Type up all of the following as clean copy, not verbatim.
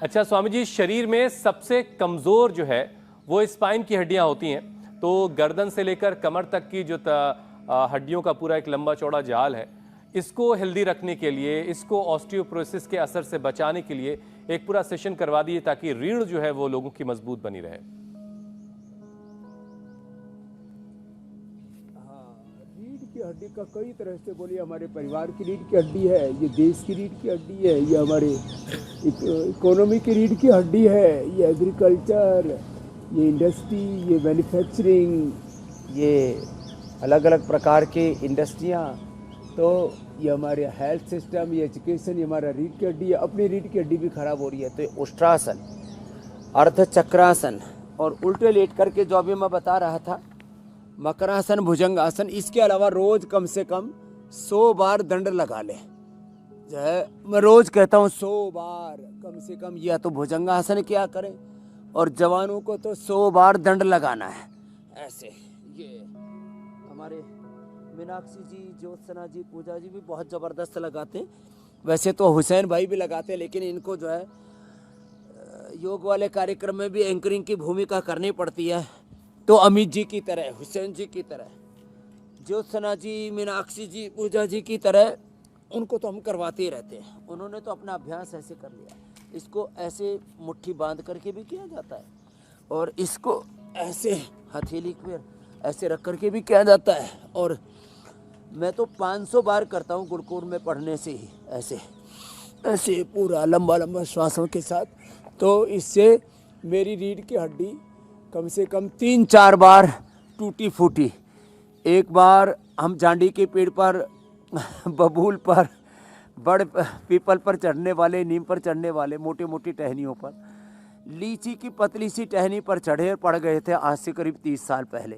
अच्छा स्वामी जी, शरीर में सबसे कमजोर जो है वो स्पाइन की हड्डियां होती हैं। तो गर्दन से लेकर कमर तक की जो हड्डियों का पूरा एक लंबा चौड़ा जाल है, इसको हेल्दी रखने के लिए, इसको ऑस्टियोपोरोसिस के असर से बचाने के लिए एक पूरा सेशन करवा दिए ताकि रीढ़ जो है वो लोगों की मजबूत बनी रहे। रीढ़ की हड्डी का कई तरह से बोलिए, हमारे परिवार की रीढ़ की हड्डी है, ये देश की रीढ़ की हड्डी है, ये हमारे इकोनॉमी की रीढ़ की हड्डी है, ये एग्रीकल्चर, ये इंडस्ट्री, ये मैन्युफैक्चरिंग, ये अलग अलग प्रकार के इंडस्ट्रियाँ, तो ये हमारे हेल्थ सिस्टम, ये एजुकेशन, ये हमारा रीढ़ की हड्डी है। अपनी रीढ़ की हड्डी भी खराब हो रही है तो ये उष्ट्रासन, अर्धचक्रासन और उल्टे लेट करके जो अभी मैं बता रहा था मकरासन, भुजंगासन, इसके अलावा रोज कम से कम 100 बार दंड लगा ले। जो है मैं रोज कहता हूँ 100 बार कम से कम, या तो भुजंगासन क्या करें, और जवानों को तो 100 बार दंड लगाना है। ऐसे ये हमारे मीनाक्षी जी, ज्योत्सना जी, पूजा जी भी बहुत ज़बरदस्त लगाते हैं। वैसे तो हुसैन भाई भी लगाते हैं, लेकिन इनको जो है योग वाले कार्यक्रम में भी एंकरिंग की भूमिका करनी पड़ती है। तो अमित जी की तरह, हुसैन जी की तरह, ज्योत्सना जी, मीनाक्षी जी, पूजा जी की तरह उनको तो हम करवाते ही रहते हैं। उन्होंने तो अपना अभ्यास ऐसे कर लिया। इसको ऐसे मुट्ठी बांध करके भी किया जाता है, और इसको ऐसे हथेली पर ऐसे रख करके भी किया जाता है। और मैं तो 500 बार करता हूँ गुरुकुल में पढ़ने से ही, ऐसे ऐसे पूरा लंबा लंबा श्वासों के साथ। तो इससे मेरी रीढ़ की हड्डी कम से कम 3-4 बार टूटी फूटी। एक बार हम जांडी के पेड़ पर, बबूल पर, बड़ पीपल पर चढ़ने वाले, नीम पर चढ़ने वाले, मोटी मोटी टहनियों पर, लीची की पतली सी टहनी पर चढ़े पड़ गए थे आज से करीब 30 साल पहले,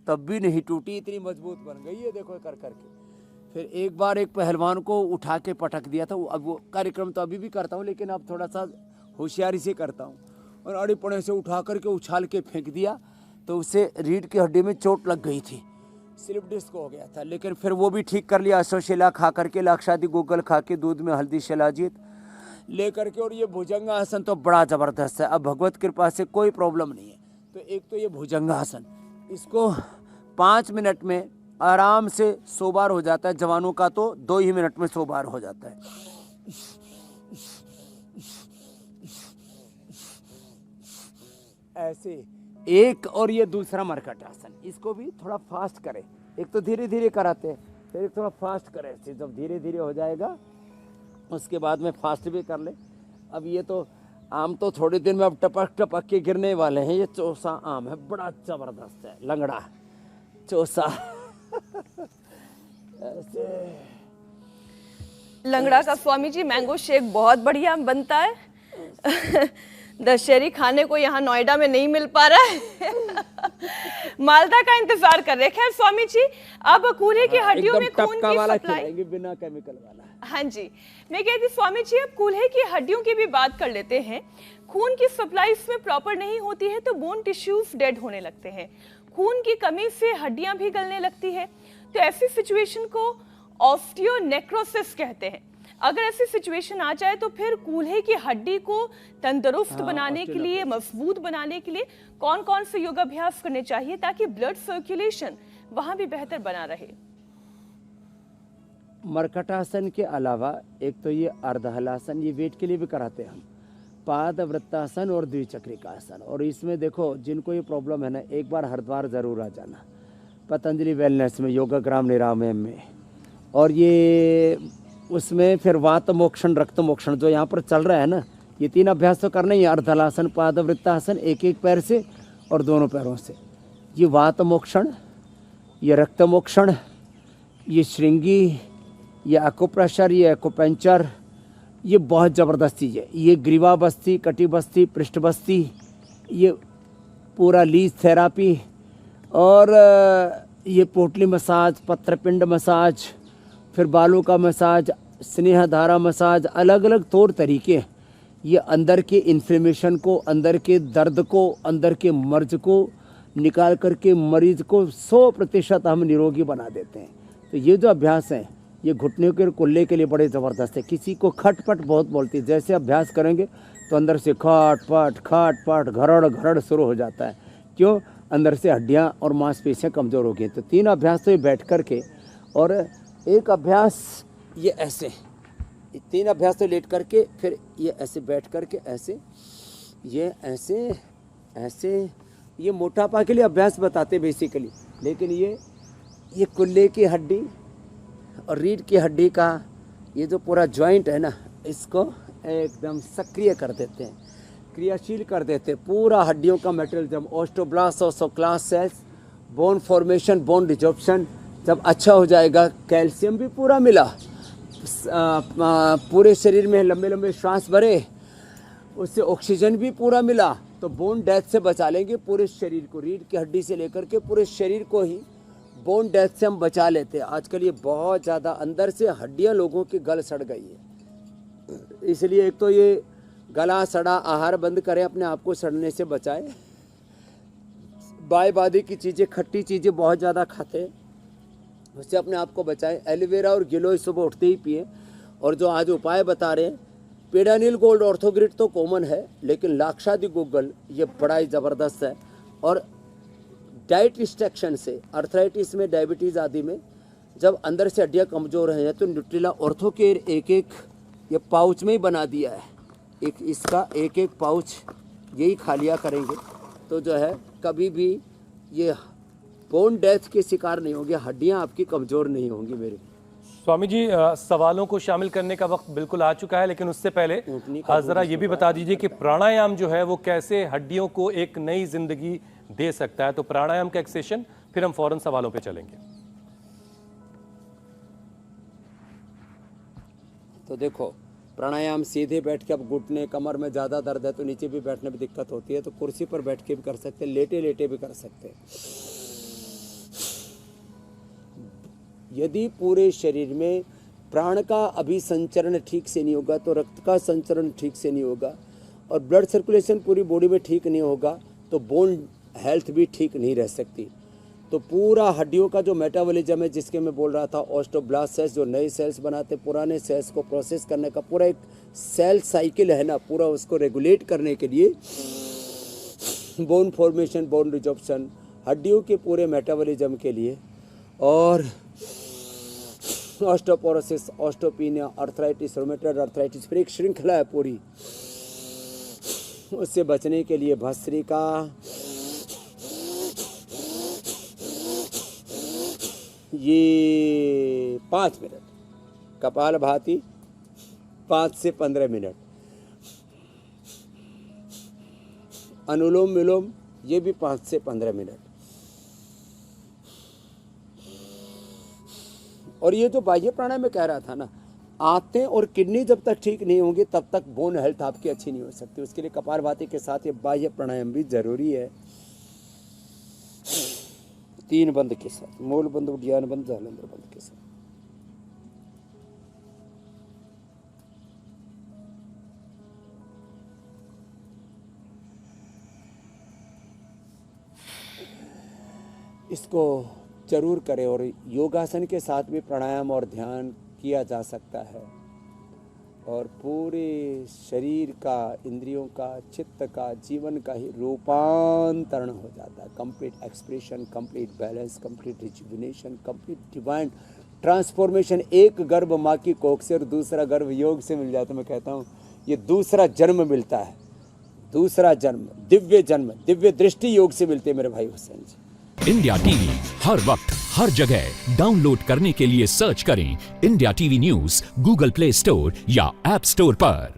तब भी नहीं टूटी, इतनी मजबूत बन गई है देखो कर करके। फिर एक बार एक पहलवान को उठा के पटक दिया था। अब वो कार्यक्रम तो अभी भी करता हूँ, लेकिन अब थोड़ा सा होशियारी से करता हूँ, और अड़ी पड़े से उठा करके उछाल के फेंक दिया, तो उससे रीढ़ की हड्डी में चोट लग गई थी, स्लिप डिस्क हो गया था। लेकिन फिर वो भी ठीक कर लिया, अश्वशिला खा करके, लाक्षादी गूगल खा के, दूध में हल्दी शिलाजीत ले करके। और ये भुजंगासन तो बड़ा ज़बरदस्त है, अब भगवत कृपा से कोई प्रॉब्लम नहीं है। तो एक तो ये भुजंगासन, इसको 5 मिनट में आराम से 100 बार हो जाता है। जवानों का तो 2 ही मिनट में 100 बार हो जाता है। ऐसे एक, और ये दूसरा मरकट आसन, इसको भी थोड़ा फास्ट करें। एक तो धीरे धीरे कराते हैं, फिर एक थोड़ा फास्ट करें। जब धीरे धीरे हो जाएगा उसके बाद में फास्ट भी कर ले। अब ये तो आम तो थोड़े दिन में अब टपक टपक के गिरने वाले हैं। ये चौसा आम है, बड़ा जबरदस्त है, लंगड़ा चौसा। ऐसे लंगड़ा का स्वामी जी मैंगो शेक बहुत बढ़िया बनता है। दशहरी खाने को यहाँ नोएडा में नहीं मिल पा रहा है। मालदा का इंतजार कर रहे हैं। खैर स्वामी जी, अब कूल्हे की हड्डियों में खून की सप्लाई, बिना केमिकल वाला। हाँ जी, मैं कहती स्वामी जी, अब कूल्हे की हड्डियों की भी बात कर लेते हैं। खून की सप्लाई इसमें प्रॉपर नहीं होती है तो बोन टिश्यूज डेड होने लगते हैं। खून की कमी से हड्डियां भी गलने लगती है। तो ऐसी सिचुएशन को ऑस्टियोनेक्रोसिस कहते हैं। अगर ऐसी सिचुएशन आ जाए तो फिर कूल्हे की हड्डी को तंदुरुस्त बनाने के लिए, मजबूत बनाने के लिए कौन कौन से योगाभ्यास करने चाहिए ताकि ब्लड सर्कुलेशन वहां भी बेहतर बना रहे? मरकटासन के अलावा एक तो ये अर्धहलासन, ये वेट के लिए भी कराते हैं हम, पाद वृत्तासन और द्विचक्रिकासन। और इसमें देखो जिनको ये प्रॉब्लम है ना, एक बार हरिद्वार जरूर आ जाना, पतंजलि वेलनेस में, योगाग्राम निरामयम में। और ये उसमें फिर वात मोक्षण, रक्त मोक्षण जो यहाँ पर चल रहा है ना, ये 3 अभ्यास तो करना ही है। अर्धहलासन, पाद वृत्तासन, एक एक पैर से और दोनों पैरों से। ये वात मोक्षण, ये रक्त मोक्षण, ये श्रृंगी, ये एक्यूप्रेशर, ये एक्यूपंक्चर, ये बहुत ज़बरदस्त चीज़ है। ये ग्रीवा बस्ती, कटी बस्ती, पृष्ठ बस्ती, ये पूरा लीज थेरापी, और ये पोटली मसाज, पत्रपिंड मसाज, फिर बालों का मसाज, स्नेह धारा मसाज, अलग अलग तौर तरीके। ये अंदर के इन्फ्लेमेशन को, अंदर के दर्द को, अंदर के मर्ज को निकाल करके मरीज को 100% हम निरोगी बना देते हैं। तो ये जो अभ्यास हैं, ये घुटने के कुल्ले के लिए बड़े ज़बरदस्त है। किसी को खटपट बहुत बोलती है, जैसे अभ्यास करेंगे तो अंदर से खाट पाट घरड़ घरड़ शुरू हो जाता है। क्यों? अंदर से हड्डियां और मांसपेशियां कमज़ोर हो गई। तो 3 अभ्यास तो ये बैठ कर के, और एक अभ्यास ये ऐसे, 3 अभ्यास तो लेट करके, फिर ये ऐसे बैठ करके, ऐसे, ये ऐसे ऐसे। ये मोटापा के लिए अभ्यास बताते बेसिकली, लेकिन ये कुल्ले की हड्डी और रीढ़ की हड्डी का ये जो पूरा जॉइंट है ना, इसको एकदम सक्रिय कर देते हैं, क्रियाशील कर देते हैं। पूरा हड्डियों का metabolism, osteoblast, osteoclast cells, bone formation, bone resorption जब अच्छा हो जाएगा, कैल्शियम भी पूरा मिला, पूरे शरीर में लंबे लंबे श्वास भरे, उससे ऑक्सीजन भी पूरा मिला, तो बोन डेथ से बचा लेंगे पूरे शरीर को। रीढ़ की हड्डी से लेकर के पूरे शरीर को ही बोन डेथ से हम बचा लेते हैं। आजकल ये बहुत ज़्यादा अंदर से हड्डियां लोगों की गल सड़ गई है, इसलिए एक तो ये गला सड़ा आहार बंद करें, अपने आप को सड़ने से बचाएं। बादी की चीज़ें, खट्टी चीज़ें बहुत ज़्यादा खाते हैं, उससे अपने आप को बचाएं। एलोवेरा और गिलोय सुबह उठते ही पिए। और जो आज उपाय बता रहे हैं, पेडानिल गोल्ड ऑर्थोग्रिड तो कॉमन है, लेकिन लाक्षादि गूगल ये बड़ा ही ज़बरदस्त है। और डाइट रिस्ट्रिक्शन से, अर्थराइटिस में, डायबिटीज़ आदि में जब अंदर से हड्डियाँ कमज़ोर हैं, तो न्यूट्रिला ऑर्थो केयर एक ये पाउच में ही बना दिया है। इसका एक पाउच यही खा लिया करेंगे तो जो है कभी भी ये बोन डेथ के शिकार नहीं होंगे, हड्डियाँ आपकी कमज़ोर नहीं होंगी। मेरे स्वामी जी, सवालों को शामिल करने का वक्त बिल्कुल आ चुका है, लेकिन उससे पहले जरा ये भी बता दीजिए कि प्राणायाम जो है वो कैसे हड्डियों को एक नई जिंदगी दे सकता है। तो प्राणायाम का एक सेशन, फिर हम फौरन सवालों पे चलेंगे। तो देखो, प्राणायाम सीधे बैठ के, अब घुटने कमर में ज़्यादा दर्द है तो नीचे भी बैठने में दिक्कत होती है, तो कुर्सी पर बैठ के भी कर सकते हैं, लेटे लेटे भी कर सकते हैं। यदि पूरे शरीर में प्राण का अभिसंचरण ठीक से नहीं होगा, तो रक्त का संचरण ठीक से नहीं होगा, और ब्लड सर्कुलेशन पूरी बॉडी में ठीक नहीं होगा, तो बोन हेल्थ भी ठीक नहीं रह सकती। तो पूरा हड्डियों का जो मेटाबॉलिज्म है, जिसके मैं बोल रहा था, ऑस्टोब्लास्ट सेल्स जो नए सेल्स बनाते, पुराने सेल्स को प्रोसेस करने का पूरा एक सेल साइकिल है ना, पूरा उसको रेगुलेट करने के लिए बोन फॉर्मेशन, बोन रिजॉर्प्शन, हड्डियों के पूरे मेटाबॉलिज्म के लिए, और osteoporosis, osteopenia, arthritis, rheumatoid arthritis, फिर एक श्रृंखला है पूरी, उससे बचने के लिए भस्त्रिका, ये 5 मिनट, कपालभाति 5 से 15 मिनट, अनुलोम विलोम ये भी 5 से 15 मिनट। और ये जो बाह्य प्राणायाम में कह रहा था ना, आंतें और किडनी जब तक ठीक नहीं होंगी तब तक बोन हेल्थ आपकी अच्छी नहीं हो सकती। उसके लिए कपालभाति के साथ ये बाह्य प्राणायाम भी जरूरी है। 3 बंद के साथ, मूल बंद, उद्यान बंद, जालंधर बंद के साथ। इसको जरूर करें। और योगासन के साथ भी प्राणायाम और ध्यान किया जा सकता है, और पूरे शरीर का, इंद्रियों का, चित्त का, जीवन का ही रूपांतरण हो जाता है। Complete expression, complete balance, complete rejuvenation, complete divine transformation. एक गर्भ माँ की कोख से और दूसरा गर्भ योग से मिल जाता है। मैं कहता हूँ ये दूसरा जन्म मिलता है, दूसरा जन्म, दिव्य दृष्टि योग से मिलती है मेरे भाई हुसैन जी। इंडिया टीवी हर वक्त हर जगह डाउनलोड करने के लिए सर्च करें India TV news Google play store या ऐप स्टोर पर।